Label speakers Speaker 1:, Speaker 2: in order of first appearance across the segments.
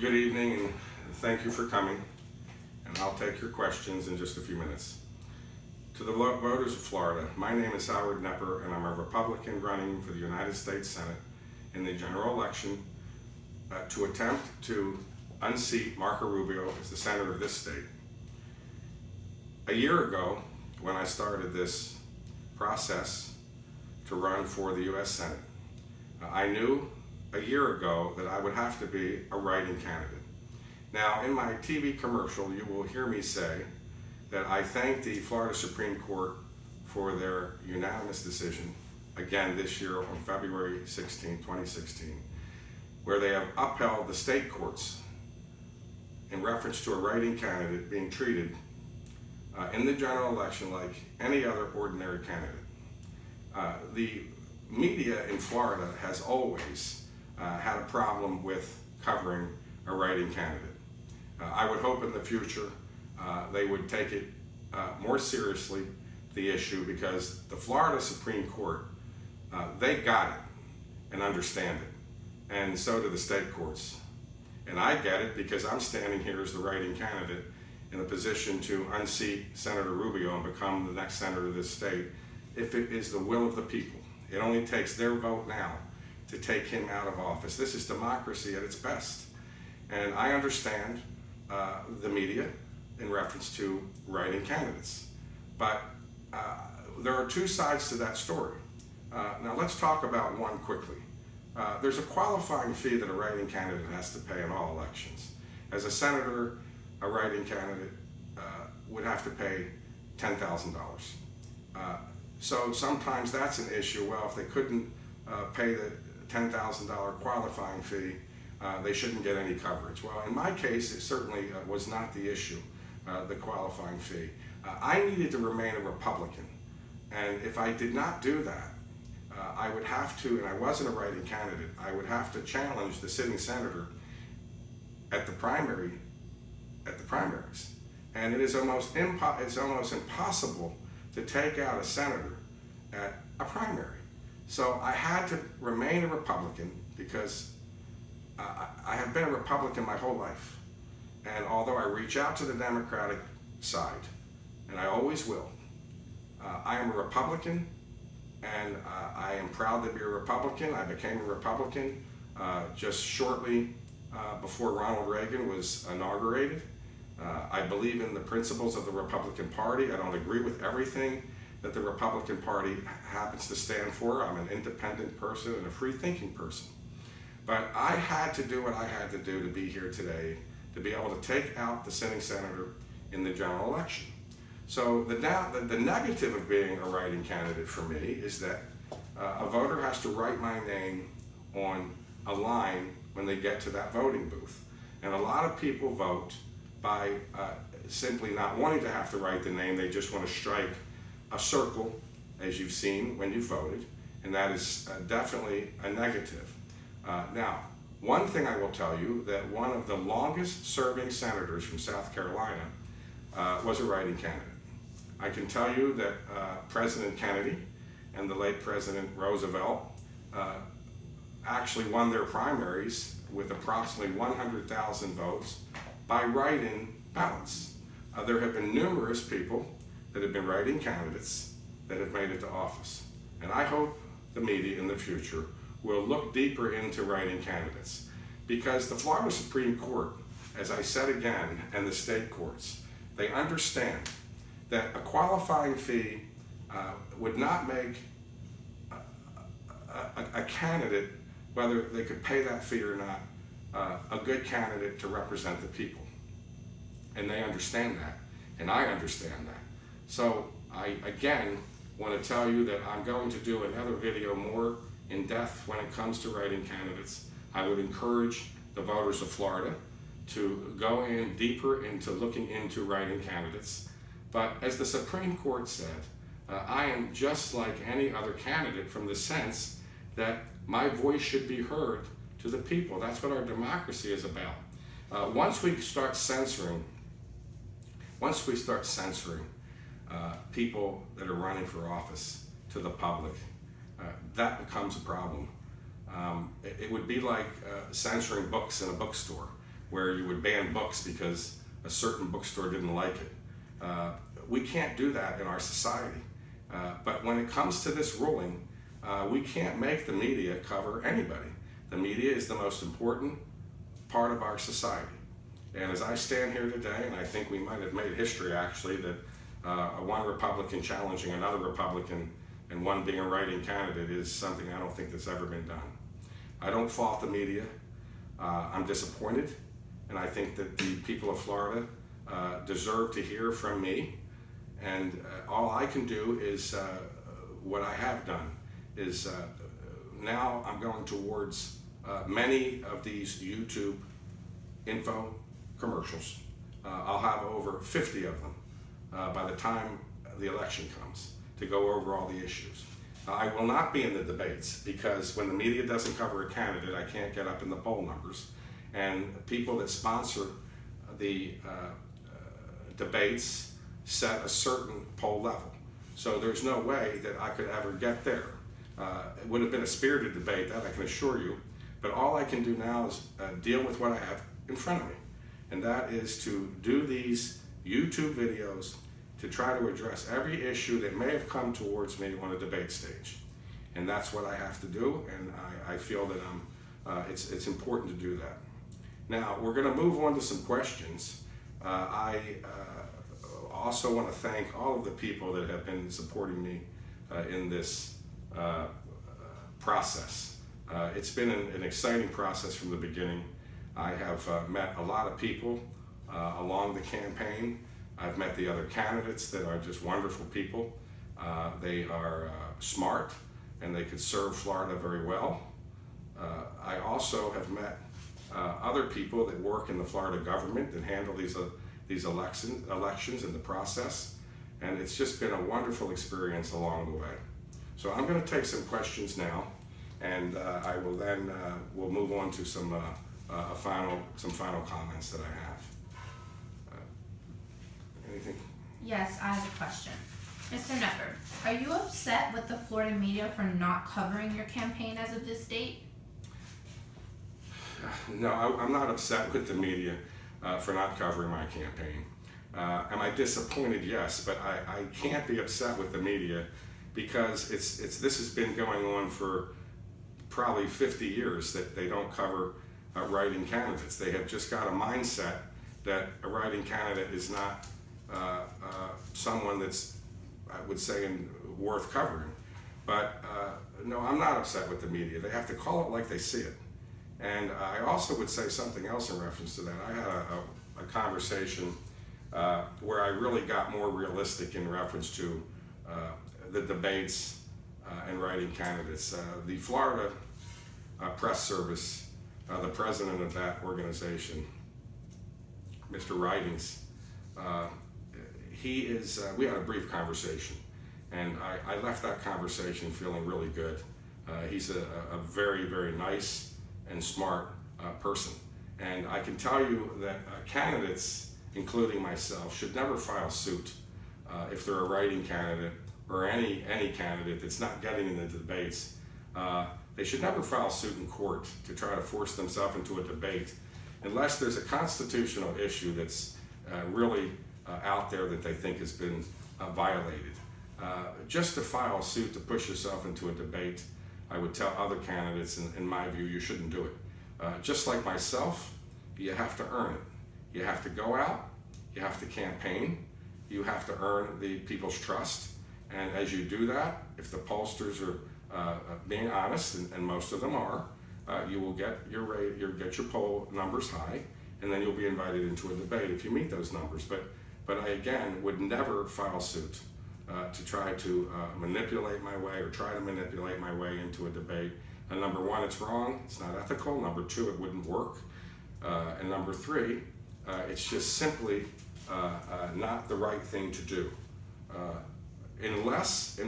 Speaker 1: Good evening, and thank you for coming. And I'll take your questions in just a few minutes. To the voters of Florida, my name is Knepper, and I'm a Republican running for the United States Senate in the general election to attempt to unseat Marco Rubio as the senator of this state. A year ago, when I started this process to run for the U.S. Senate, I knew a year ago that I would have to be a write-in candidate. Now, in my TV commercial, you will hear me say that I thank the Florida Supreme Court for their unanimous decision, again this year on February 16, 2016, where they have upheld the state courts in reference to a write-in candidate being treated in the general election like any other ordinary candidate. The media in Florida has always had a problem with covering a write-in candidate. I would hope in the future they would take it more seriously, the issue, because the Florida Supreme Court, they got it and understand it, and so do the state courts. And I get it because I'm standing here as the write-in candidate in a position to unseat Senator Rubio and become the next senator of this state if it is the will of the people. It only takes their vote now to take him out of office. This is democracy at its best. And I understand the media in reference to write-in candidates. But there are two sides to that story. Now let's talk about one quickly. There's a qualifying fee that a write-in candidate has to pay in all elections. As a senator, a write-in candidate would have to pay $10,000. So sometimes that's an issue. Well, if they couldn't pay the $10,000 qualifying fee, they shouldn't get any coverage. Well, in my case, it certainly was not the issue, the qualifying fee. I needed to remain a Republican, and if I did not do that, I would have to, and I wasn't a write-in candidate, I would have to challenge the sitting senator at the primaries. And it is almost impossible to take out a senator at a primary. So I had to remain a Republican because I have been a Republican my whole life. And although I reach out to the Democratic side, and I always will, I am a Republican, and I am proud to be a Republican. I became a Republican just shortly before Ronald Reagan was inaugurated. I believe in the principles of the Republican Party. I don't agree with everything that the Republican Party happens to stand for. I'm an independent person and a free-thinking person. But I had to do what I had to do to be here today, to be able to take out the sitting senator in the general election. So the negative of being a write-in candidate for me is that a voter has to write my name on a line when they get to that voting booth. And a lot of people vote by simply not wanting to have to write the name. They just want to strike a circle, as you've seen when you voted, and that is definitely a negative. Now, one thing I will tell you, that one of the longest serving senators from South Carolina was a write-in candidate. I can tell you that President Kennedy and the late President Roosevelt actually won their primaries with approximately 100,000 votes by write-in ballots. There have been numerous people that have been write-in candidates that have made it to office. And I hope the media in the future will look deeper into write-in candidates, because the Florida Supreme Court, as I said again, and the state courts, they understand that a qualifying fee would not make a candidate, whether they could pay that fee or not, a good candidate to represent the people. And they understand that, and I understand that. So I, again, want to tell you that I'm going to do another video more in depth when it comes to write-in candidates. I would encourage the voters of Florida to go in deeper into looking into write-in candidates. But as the Supreme Court said, I am just like any other candidate, from the sense that my voice should be heard to the people. That's what our democracy is about. Once we start censoring people that are running for office to the public, that becomes a problem. It would be like censoring books in a bookstore. where you would ban books because a certain bookstore didn't like it. We can't do that in our society. But when it comes to this ruling, we can't make the media cover anybody. The media is the most important part of our society. And as I stand here today, and I think we might have made history actually, that one Republican challenging another Republican and one being a writing candidate is something I don't think that's ever been done. I don't fault the media. I'm disappointed, and I think that the people of Florida deserve to hear from me. And all I can do is what I have done is now I'm going towards many of these YouTube info commercials. I'll have over 50 of them by the time the election comes to go over all the issues. I will not be in the debates because when the media doesn't cover a candidate, I can't get up in the poll numbers. And people that sponsor the debates set a certain poll level. So there's no way that I could ever get there. It would have been a spirited debate, that I can assure you. But all I can do now is deal with what I have in front of me. And that is to do these YouTube videos to try to address every issue that may have come towards me on a debate stage. And that's what I have to do, and I feel that it's important to do that. Now, we're going to move on to some questions. I also want to thank all of the people that have been supporting me in this process. It's been an exciting process from the beginning. I have met a lot of people along the campaign. I've met the other candidates that are just wonderful people. They are smart and they could serve Florida very well. I also have met other people that work in the Florida government that handle these elections and the process. And it's just been a wonderful experience along the way. So I'm going to take some questions now, and I will then we'll move on to some final comments that I have. Anything?
Speaker 2: Yes, I have a question. Mr. Knepper, are you upset with the Florida media for not covering your campaign as of this date?
Speaker 1: No, I'm not upset with the media for not covering my campaign. Am I disappointed? Yes, but I can't be upset with the media because this has been going on for probably 50 years that they don't cover writing candidates. They have just got a mindset that a writing candidate is not someone that's, I would say, worth covering. But no, I'm not upset with the media. They have to call it like they see it. And I also would say something else in reference to that. I had a conversation where I really got more realistic in reference to the debates and writing candidates. The Florida Press Service, the president of that organization, Mr. Ridings, we had a brief conversation, and I left that conversation feeling really good. He's a very, very nice and smart person. And I can tell you that candidates, including myself, should never file suit if they're a writing candidate or any candidate that's not getting in the debates. They should never file suit in court to try to force themselves into a debate unless there's a constitutional issue that's really out there that they think has been violated. Just to file a suit to push yourself into a debate, I would tell other candidates, in my view, you shouldn't do it. Just like myself, you have to earn it. You have to go out, you have to campaign, you have to earn the people's trust. And as you do that, if the pollsters are being honest, and most of them are, you will get your poll numbers high, and then you'll be invited into a debate if you meet those numbers. But I, again, would never file suit to try to manipulate my way or try to manipulate my way into a debate. And number one, it's wrong, it's not ethical. Number two, it wouldn't work. And number three, it's just simply not the right thing to do. Unless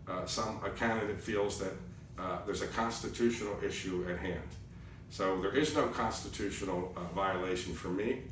Speaker 1: a candidate feels that there's a constitutional issue at hand. So there is no constitutional violation for me.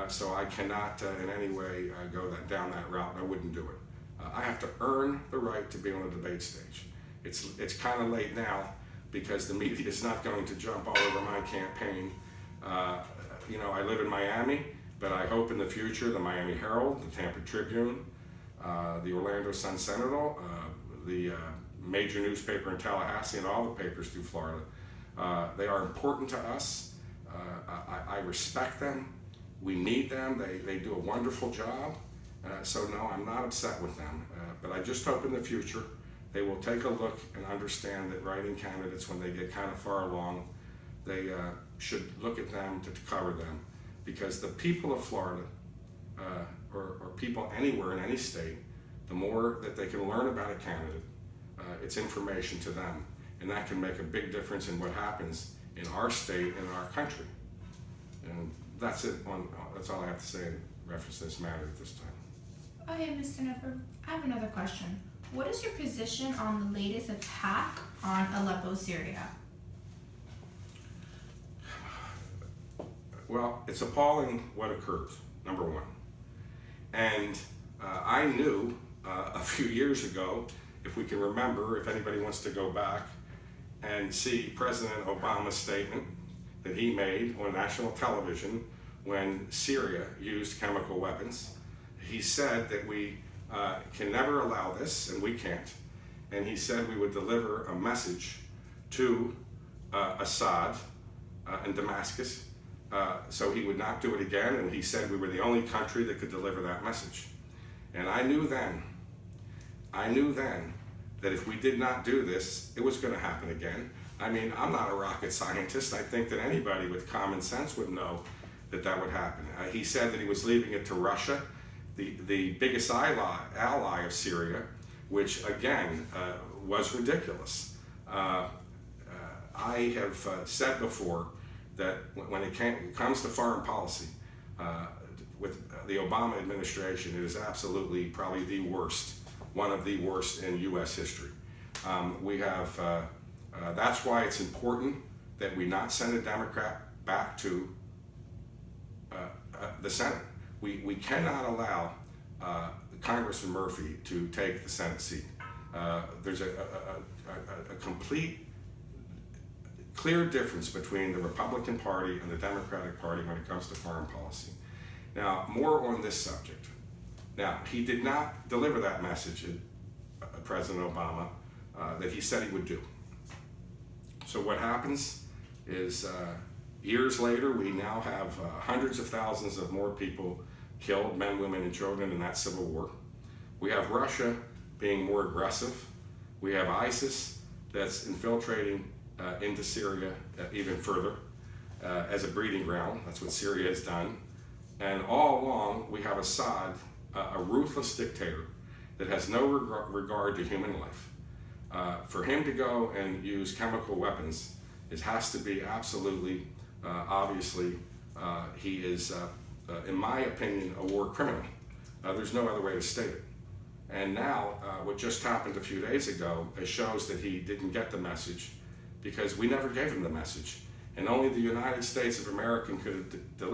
Speaker 1: So I cannot in any way go down that route. I wouldn't do it. I have to earn the right to be on a debate stage. It's kind of late now because the media is not going to jump all over my campaign I live in Miami, but I hope in the future the Miami Herald, the Tampa Tribune, the Orlando Sun-Sentinel, the major newspaper in Tallahassee, and all the papers through Florida. They are important to us. I respect them. We need them. They do a wonderful job. So no, I'm not upset with them. But I just hope in the future they will take a look and understand that writing candidates, when they get kind of far along, they should look at them to cover them. Because the people of Florida, or people anywhere in any state, the more that they can learn about a candidate, it's information to them. And that can make a big difference in what happens in our state and in our country. And that's it. That's all I have to say in reference to this matter at this time.
Speaker 2: Okay, Mr. Knepper, I have another question. What is your position on the latest attack on Aleppo, Syria?
Speaker 1: Well, it's appalling what occurs, number one. And I knew a few years ago, if we can remember, if anybody wants to go back and see President Obama's statement that he made on national television when Syria used chemical weapons. He said that we can never allow this, and we can't. And he said we would deliver a message to Assad in Damascus, so he would not do it again. And he said we were the only country that could deliver that message. And I knew then that if we did not do this, it was going to happen again. I mean, I'm not a rocket scientist. I think that anybody with common sense would know that that would happen. He said that he was leaving it to Russia, the biggest ally of Syria, which again was ridiculous. I have said before that when it comes to foreign policy, with the Obama administration, it is absolutely probably the worst, one of the worst in U.S. history. That's why it's important that we not send a Democrat back to the Senate. We cannot allow Congressman Murphy to take the Senate seat. There's a complete, clear difference between the Republican Party and the Democratic Party when it comes to foreign policy. Now, more on this subject. Now, he did not deliver that message, President Obama, that he said he would do. So what happens is years later, we now have hundreds of thousands of more people killed, men, women, and children in that civil war. We have Russia being more aggressive. We have ISIS that's infiltrating into Syria even further as a breeding ground. That's what Syria has done. And all along, we have Assad, a ruthless dictator that has no regard to human life. For him to go and use chemical weapons, it has to be absolutely, obviously, he is, in my opinion, a war criminal. There's no other way to state it. And now, what just happened a few days ago, it shows that he didn't get the message because we never gave him the message. And only the United States of America could have delivered